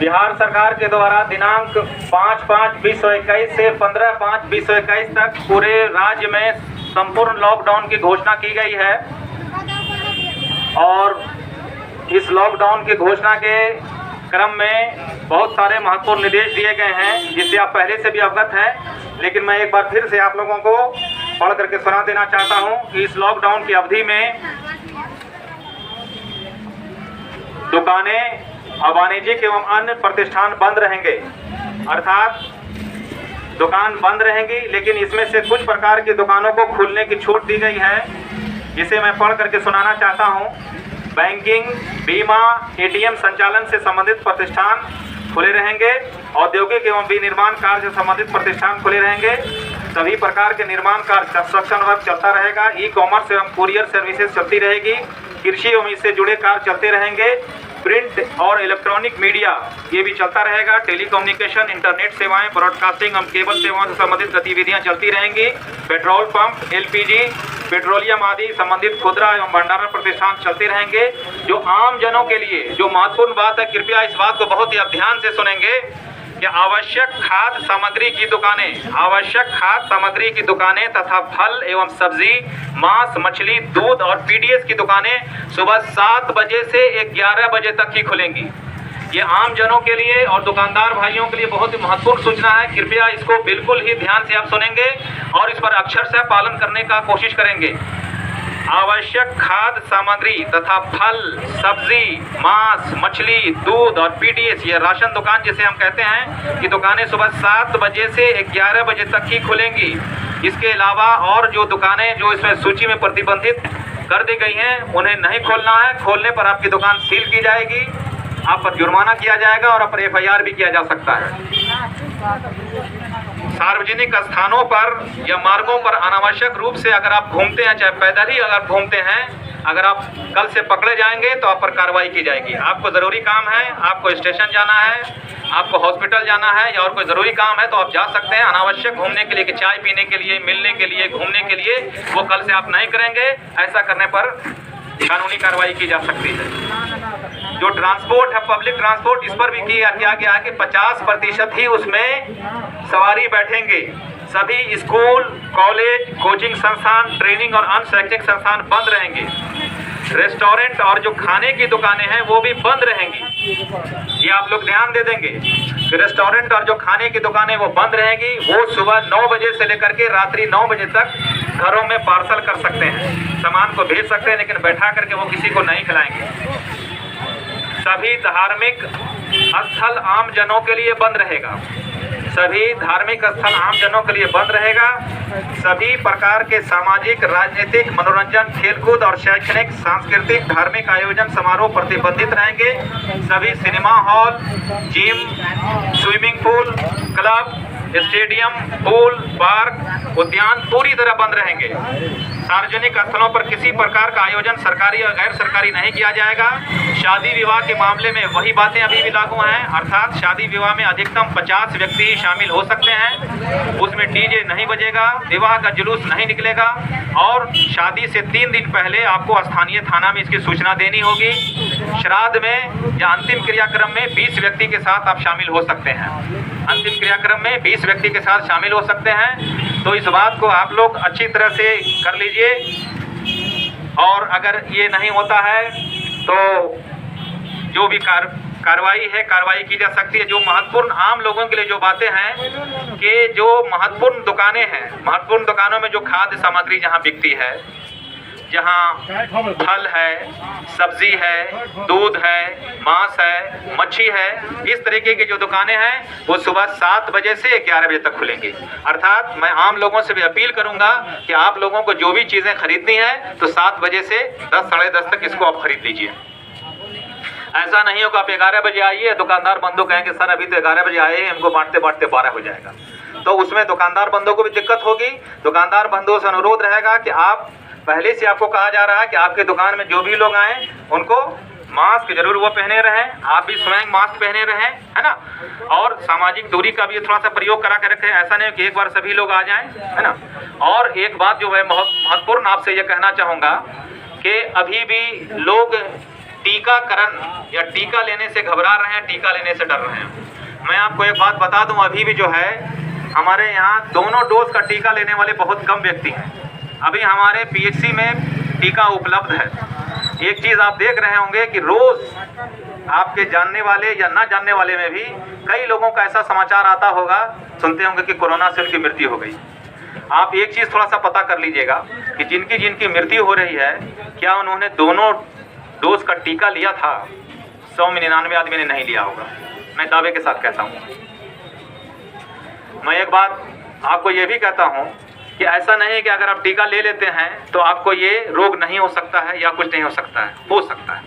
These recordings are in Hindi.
बिहार सरकार के द्वारा दिनांक 5/5/2021 से 15/5/2021 तक पूरे राज्य में संपूर्ण लॉकडाउन की घोषणा की गई है और इस लॉकडाउन की घोषणा के क्रम में बहुत सारे महत्वपूर्ण निर्देश दिए गए हैं जिससे आप पहले से भी अवगत हैं, लेकिन मैं एक बार फिर से आप लोगों को पढ़ करके सुना देना चाहता हूं कि इस लॉकडाउन की अवधि में दुकानें और वाणिज्यिक एवं अन्य प्रतिष्ठान बंद रहेंगे, अर्थात दुकान बंद रहेंगी, लेकिन इसमें से कुछ प्रकार की दुकानों को खुलने की छूट दी गई है, जिसे मैं पढ़ करके सुनाना चाहता हूं। बैंकिंग, बीमा, एटीएम संचालन से संबंधित प्रतिष्ठान खुले रहेंगे। औद्योगिक एवं विनिर्माण कार्य से संबंधित प्रतिष्ठान खुले रहेंगे। सभी प्रकार के निर्माण कार्य, कंस्ट्रक्शन वर्क चलता रहेगा। ई कॉमर्स एवं कुरियर सर्विसेज चलती रहेगी। कृषि एवं इससे जुड़े कार्य चलते रहेंगे। प्रिंट और इलेक्ट्रॉनिक मीडिया ये भी चलता रहेगा। टेलीकम्युनिकेशन, इंटरनेट सेवाएं, ब्रॉडकास्टिंग एवं केबल सेवाओं से संबंधित गतिविधियां चलती रहेंगी। पेट्रोल पंप, एलपीजी, पेट्रोलियम आदि संबंधित खुदरा एवं भंडारण प्रतिष्ठान चलते रहेंगे। जो आम जनों के लिए जो महत्वपूर्ण बात है, कृपया इस बात को बहुत ही ध्यान से सुनेंगे कि आवश्यक खाद्य सामग्री की दुकानें तथा फल एवं सब्जी, मांस, मछली, दूध और पीडीएस की दुकानें सुबह 7 बजे से 11 बजे तक ही खुलेंगी। ये आम जनों के लिए और दुकानदार भाइयों के लिए बहुत ही महत्वपूर्ण सूचना है। कृपया इसको बिल्कुल ही ध्यान से आप सुनेंगे और इस पर अक्षरशः पालन करने का कोशिश करेंगे। आवश्यक खाद्य सामग्री तथा फल, सब्जी, मांस, मछली, दूध और पीडीएस, ये राशन दुकान जिसे हम कहते हैं, कि दुकानें सुबह 7 बजे से 11 बजे तक ही खुलेंगी। इसके अलावा और जो दुकानें जो इसमें सूची में प्रतिबंधित कर दी गई हैं, उन्हें नहीं खोलना है। खोलने पर आपकी दुकान सील की जाएगी, आप पर जुर्माना किया जाएगा और आप पर एफआईआर भी किया जा सकता है। सार्वजनिक स्थानों पर या मार्गों पर अनावश्यक रूप से अगर आप घूमते हैं, चाहे पैदल ही अगर घूमते हैं, अगर आप कल से पकड़े जाएंगे तो आप पर कार्रवाई की जाएगी। आपको ज़रूरी काम है, आपको स्टेशन जाना है, आपको हॉस्पिटल जाना है या और कोई ज़रूरी काम है तो आप जा सकते हैं। अनावश्यक घूमने के लिए, कि चाय पीने के लिए, मिलने के लिए, घूमने के लिए, वो कल से आप नहीं करेंगे। ऐसा करने पर कानूनी कार्रवाई की जा सकती है। जो ट्रांसपोर्ट है, पब्लिक ट्रांसपोर्ट, इस पर भी किया गया है कि 50% ही उसमें सवारी बैठेंगे। सभी स्कूल, कॉलेज, कोचिंग संस्थान, ट्रेनिंग और अन्य शैक्षिक संस्थान बंद रहेंगे। रेस्टोरेंट और जो खाने की दुकानें हैं वो भी बंद रहेंगी। ये आप लोग ध्यान दे देंगे कि रेस्टोरेंट और जो खाने की दुकानें वो बंद रहेंगी। वो सुबह 9 बजे से लेकर के रात्रि 9 बजे तक घरों में पार्सल कर सकते हैं, सामान को भेज सकते हैं, लेकिन बैठा करके वो किसी को नहीं खिलाएंगे। सभी धार्मिक स्थल आम जनों के लिए बंद रहेगा। सभी धार्मिक स्थल आम जनों के लिए बंद रहेगा। सभी प्रकार के सामाजिक, राजनीतिक, मनोरंजन, खेलकूद और शैक्षणिक, सांस्कृतिक, धार्मिक आयोजन समारोह प्रतिबंधित रहेंगे। सभी cinema hall, gym, swimming pool, club, stadium, pool, park, उद्यान पूरी तरह बंद रहेंगे। सार्वजनिक स्थलों पर किसी प्रकार का आयोजन सरकारी और गैर सरकारी नहीं किया जाएगा। शादी विवाह के मामले में वही बातें अभी भी लागू हैं, अर्थात शादी विवाह में अधिकतम 50 व्यक्ति शामिल हो सकते हैं। उसमें डीजे नहीं बजेगा, विवाह का जुलूस नहीं निकलेगा और शादी से 3 दिन पहले आपको स्थानीय थाना में इसकी सूचना देनी होगी। श्राद्ध में या अंतिम क्रियाक्रम में 20 व्यक्ति के साथ आप शामिल हो सकते हैं। अंतिम क्रियाक्रम में 20 व्यक्ति के साथ शामिल हो सकते हैं। तो इस बात को आप लोग अच्छी तरह से कर लीजिए और अगर ये नहीं होता है तो जो भी कार्रवाई है, कार्रवाई की जा सकती है। जो महत्वपूर्ण आम लोगों के लिए जो बातें हैं कि जो महत्वपूर्ण दुकानें हैं, महत्वपूर्ण दुकानों में जो खाद्य सामग्री जहां बिकती है, जहां फल है, सब्जी है, दूध है, मांस है, मच्छी है, इस तरीके की जो दुकानें हैं वो सुबह 7 बजे से 11 बजे तक खुलेंगी। अर्थात मैं आम लोगों से भी अपील करूंगा कि आप लोगों को जो भी चीज़ें खरीदनी है तो 7 बजे से 10, साढ़े 10 तक इसको आप खरीद लीजिए। ऐसा नहीं होगा आप 11 बजे आइए, दुकानदार बंधु कहेंगे सर अभी तो 11 बजे आए हैं, इनको बांटते बांटते 12 हो जाएगा, तो उसमें दुकानदार बंधुओं को भी दिक्कत होगी। दुकानदार बंधुओं से अनुरोध रहेगा कि आप पहले से आपको कहा जा रहा है कि आपके दुकान में जो भी लोग आए उनको मास्क जरूर वो पहने रहें, आप भी स्वयं मास्क पहने रहें, है ना। और सामाजिक दूरी का भी थोड़ा सा प्रयोग करा के रखें, ऐसा नहीं कि एक बार सभी लोग आ जाएं, है ना। और एक बात जो है महत्वपूर्ण आपसे ये कहना चाहूँगा कि अभी भी लोग टीकाकरण या टीका लेने से घबरा रहे हैं, टीका लेने से डर रहे हैं। मैं आपको एक बात बता दूं, अभी भी जो है हमारे यहाँ दोनों डोज का टीका लेने वाले बहुत कम व्यक्ति हैं। अभी हमारे पीएचसी में टीका उपलब्ध है। एक चीज़ आप देख रहे होंगे कि रोज़ आपके जानने वाले या ना जानने वाले में भी कई लोगों का ऐसा समाचार आता होगा, सुनते होंगे कि कोरोना से उनकी मृत्यु हो गई। आप एक चीज़ थोड़ा सा पता कर लीजिएगा कि जिनकी मृत्यु हो रही है, क्या उन्होंने दोनों डोज का टीका लिया था? 100 में 99 आदमी ने नहीं लिया होगा, मैं दावे के साथ कहता हूँ। मैं एक बात आपको ये भी कहता हूँ कि ऐसा नहीं कि अगर आप टीका ले लेते हैं तो आपको ये रोग नहीं हो सकता है या कुछ नहीं हो सकता है, हो सकता है।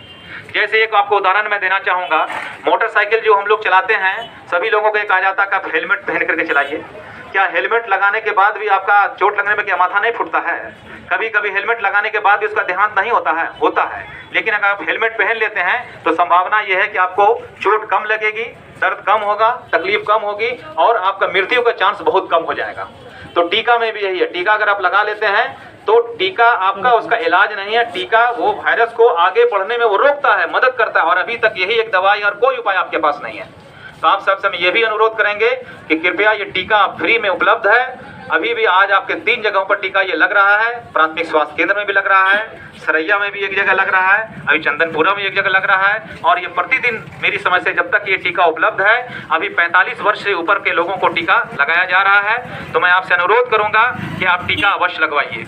जैसे एक आपको उदाहरण मैं देना चाहूँगा, मोटरसाइकिल जो हम लोग चलाते हैं, सभी लोगों को ये कहा जाता है कि आप हेलमेट पहन करके चलाइए। क्या हेलमेट लगाने के बाद भी आपका चोट लगने में क्या माथा नहीं फूटता है? कभी कभी हेलमेट लगाने के बाद भी उसका ध्यान नहीं होता है, होता है। लेकिन अगर आप हेलमेट पहन लेते हैं तो संभावना यह है कि आपको चोट कम लगेगी, दर्द कम होगा, तकलीफ कम होगी और आपका मृत्यु का चांस बहुत कम हो जाएगा। तो टीका में भी यही है। टीका अगर आप लगा लेते हैं तो टीका आपका उसका इलाज नहीं है। टीका वो वायरस को आगे बढ़ने में वो रोकता है, मदद करता है, और अभी तक यही एक दवाई और कोई उपाय आपके पास नहीं है। तो आप सबसे हम ये भी अनुरोध करेंगे कि कृपया ये टीका फ्री में उपलब्ध है। अभी भी आज आपके 3 जगहों पर टीका ये लग रहा है। प्राथमिक स्वास्थ्य केंद्र में भी लग रहा है, सरैया में भी एक जगह लग रहा है, अभी चंदनपुरा में एक जगह लग रहा है। और ये प्रतिदिन मेरी समझ से जब तक ये टीका उपलब्ध है, अभी 45 वर्ष से ऊपर के लोगों को टीका लगाया जा रहा है। तो मैं आपसे अनुरोध करूँगा कि आप टीका अवश्य लगवाइए,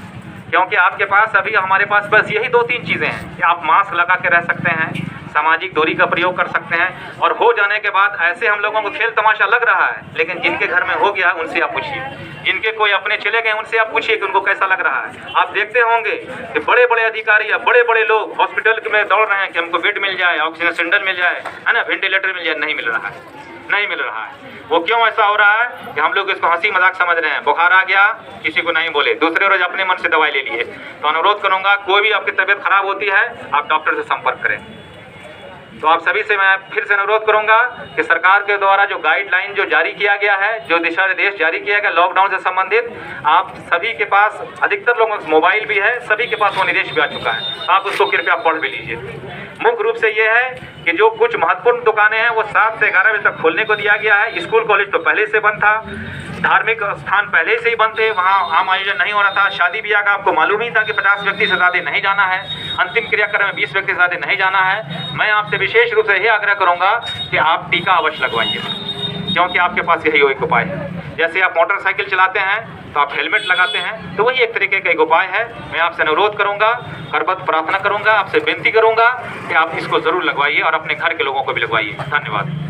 क्योंकि आपके पास अभी हमारे पास बस यही 2-3 चीज़ें हैं कि आप मास्क लगा के रह सकते हैं, सामाजिक दूरी का प्रयोग कर सकते हैं, और हो जाने के बाद ऐसे हम लोगों को खेल तमाशा लग रहा है, लेकिन जिनके घर में हो गया उनसे आप पूछिए, जिनके कोई अपने चले गए उनसे आप पूछिए कि उनको कैसा लग रहा है। आप देखते होंगे कि बड़े बड़े अधिकारी या बड़े बड़े लोग हॉस्पिटल में दौड़ रहे हैं कि हमको बेड मिल जाए, ऑक्सीजन सिलेंडर मिल जाए, है ना, वेंटिलेटर मिल जाए। नहीं मिल रहा है, नहीं मिल रहा है। वो क्यों ऐसा हो रहा है कि हम लोग इसको हंसी मजाक समझ रहे हैं। बुखार आ गया, किसी को नहीं बोले, दूसरे रोज अपने मन से दवाई ले लिए। तो अनुरोध करूंगा, कोई भी आपकी तबीयत खराब होती है आप डॉक्टर से संपर्क करें। तो आप सभी से मैं फिर से अनुरोध करूंगा कि सरकार के द्वारा जो गाइडलाइन जो जारी किया गया है, जो दिशा निर्देश जारी किया गया लॉकडाउन से संबंधित, आप सभी के पास, अधिकतर लोगों के मोबाइल भी है, सभी के पास वो निर्देश भी आ चुका है। आप उसको कृपया पढ़ भी लीजिए। मुख्य रूप से ये है कि जो कुछ महत्वपूर्ण दुकानें हैं वो 7 से 11 बजे तक खोलने को दिया गया है। स्कूल कॉलेज तो पहले से बंद था, धार्मिक स्थान पहले से ही बंद थे, वहाँ आम आयोजन नहीं हो रहा था। शादी ब्याह का आपको मालूम ही था कि 50 व्यक्ति से ज़्यादा नहीं जाना है, अंतिम क्रियाक्रम में 20 व्यक्ति से ज़्यादा नहीं जाना है। मैं आपसे विशेष रूप से यही आग्रह करूँगा कि आप टीका अवश्य लगवाइए, क्योंकि आपके पास यही एक उपाय है। जैसे आप मोटरसाइकिल चलाते हैं तो आप हेलमेट लगाते हैं, तो वही एक तरीके का एक उपाय है। मैं आपसे अनुरोध करूंगा, करबद्ध प्रार्थना करूंगा, आपसे विनती करूंगा कि आप इसको ज़रूर लगवाइए और अपने घर के लोगों को भी लगवाइए। धन्यवाद।